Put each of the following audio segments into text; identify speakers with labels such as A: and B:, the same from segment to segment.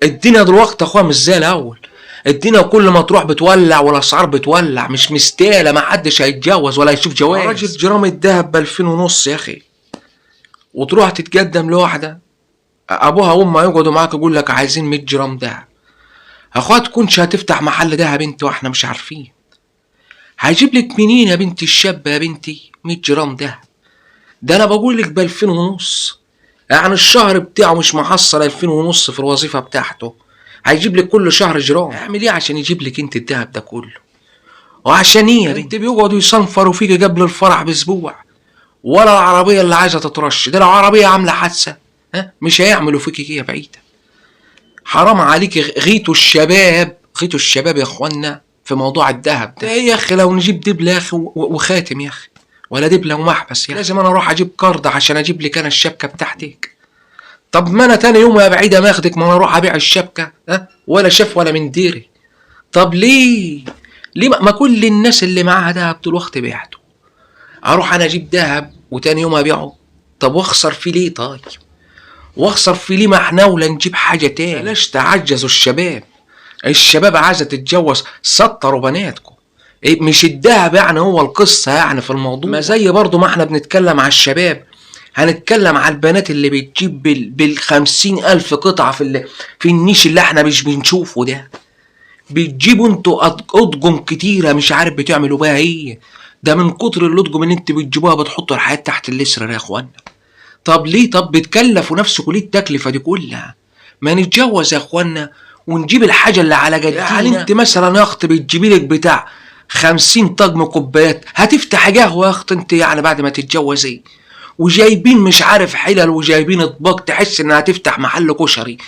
A: الدنيا دلوقتي اخويا مش زي الاول. الدنيا كل ما تروح بتولع والاسعار بتولع، مش مستاهله، ما حدش هيتجوز ولا هيشوف جواز. يا راجل جرام الدهب ب2000 ونص يا اخي، وتروح تتقدم لواحده ابوها وامها يقعدوا معاك يقول لك عايزين 100 جرام دهب. اخويا تكونش هتفتح محل دهب انت واحنا مش عارفين. هيجيب لك منين يا بنتي الشاب يا بنتي 100 جرام دهب؟ ده انا بقول لك ب2000 ونص، يعني الشهر بتاعه مش محصل 2000 ونص في الوظيفه بتاعته، هيجيب لك كل شهر جرام. اعمل ايه عشان يجيب لك انت الدهب ده كله؟ وعشان ايه يا بنتي بيقعدوا يصنفروا فيك قبل الفرح باسبوع؟ ولا العربيه اللي عايزه تترش، ده لو عربيه عامله حادثه مش هيعملوا فيك كده يا بعيده. حرام عليك، غيتوا الشباب، غيتوا الشباب يا اخوانا في موضوع الذهب ده. ايه يا اخي لو نجيب دبله يا اخي وخاتم يا اخي، ولا دبله ومحبس يا اخي، لازم انا اروح اجيب كارد عشان اجيب لك انا الشبكه بتاعتك؟ طب ما انا تاني يوم يا بعيده ما اخدك، ما انا اروح ابيع الشبكه ولا شاف ولا من ديري. طب ليه ما كل الناس اللي معاها دهب دلوقتي بعته، اروح انا اجيب دهب وتاني يوم ابيعه؟ طب واخسر فيه ليه؟ طيب واخسر فيه ليه؟ ما احنا ولا نجيب حاجه تاني. بلاش تعجزوا الشباب، الشباب عايزه تتجوز، سطروا بناتكم. إيه مش الدهب يعني هو القصه يعني في الموضوع؟ ما زي برضو ما احنا بنتكلم على الشباب هنتكلم على البنات اللي بتجيب بال50,000 قطعه في النيش اللي احنا مش بنشوفه ده. بتجيبوا انتوا اطقم كتيره مش عارف بتعملوا بيها ايه، ده من كتر الاطقم اللي انتوا بتجيبوها بتحطوا الحياه تحت الاسره يا اخوانا. طب ليه؟ طب بتكلفوا نفسكم ليه التكلفه دي كلها؟ ما نتجوز يا اخوانا ونجيب الحاجه اللي على جدينا. يعني انت مثلا يا اخت بتجيبي لك بتاع 50 طقم كوبايات، هتفتح قهوه يا اخت انت يعني بعد ما تتجوزي؟ وجايبين مش عارف حلل وجايبين اطباق تحس انها تفتح محل كشري.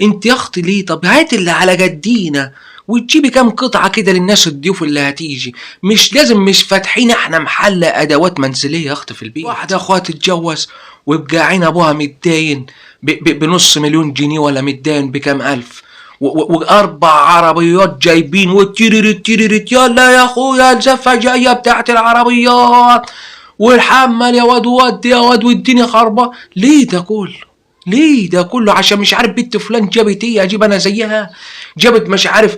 A: انت يا اختي ليه؟ طب هات اللي على جدينا وتجيبي كام قطعه كده للناس الضيوف اللي هتيجي. مش لازم مش فاتحين احنا محل ادوات منزليه يا اخت في البيت. واحده اخوها تتجوز ويبقى عين ابوها متداين بنص مليون جنيه ولا متداين بكام الف، واربع عربيات جايبين والتيريرت يلا يا اخويا الزفه جايه بتاعت العربيات والحمل يا واد ودي يا واد والدنيا خربه. ليه ده كله؟ ليه ده كله؟ عشان مش عارف بنت فلان جابت ايه اجيب انا زيها؟ جابت مش عارف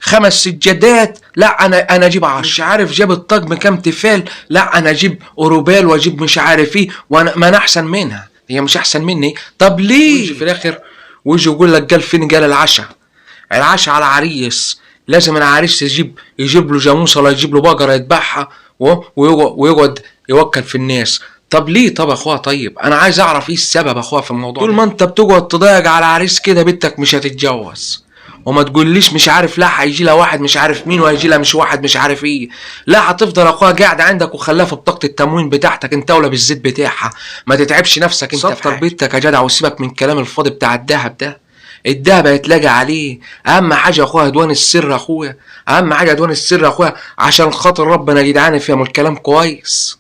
A: 5 سجادات، لا انا اجيب 10. مش عارف جابت طقم كام تفال، لا انا اجيب اوروبال واجيب مش عارف ايه، وانا ما انا احسن منها، هي مش احسن مني. طب ليه في الاخر ويجي يقول لك قال فين؟ قال العشاء. العشاء على عريس، لازم العريس يجيب له جاموسه ولا يجيب له بقره يذبحها ويقعد يوكل في الناس. طب ليه؟ طب اخويا طيب انا عايز اعرف ايه السبب اخويا في الموضوع. طول ما انت بتقعد تضايق على عريس كده بنتك مش هتتجوز. وما تقوليش مش عارف لا هيجي لها واحد مش عارف مين وهيجي لها مش واحد مش عارف ايه، لا هتفضل اخويا قاعد عندك وخلاها في بطاقه التموين بتاعتك انت ولا بالزيت بتاعها. ما تتعبش نفسك انت، سطر بيتك يا جدع وسيبك من الكلام الفاضي بتاع الدهب ده. الدهب هيتلاقى عليه. اهم حاجه يا اخويا هدوان السر يا اخويا، اهم حاجه هدوان السر يا اخويا عشان خاطر ربنا يا جدعان. فيهم الكلام كويس.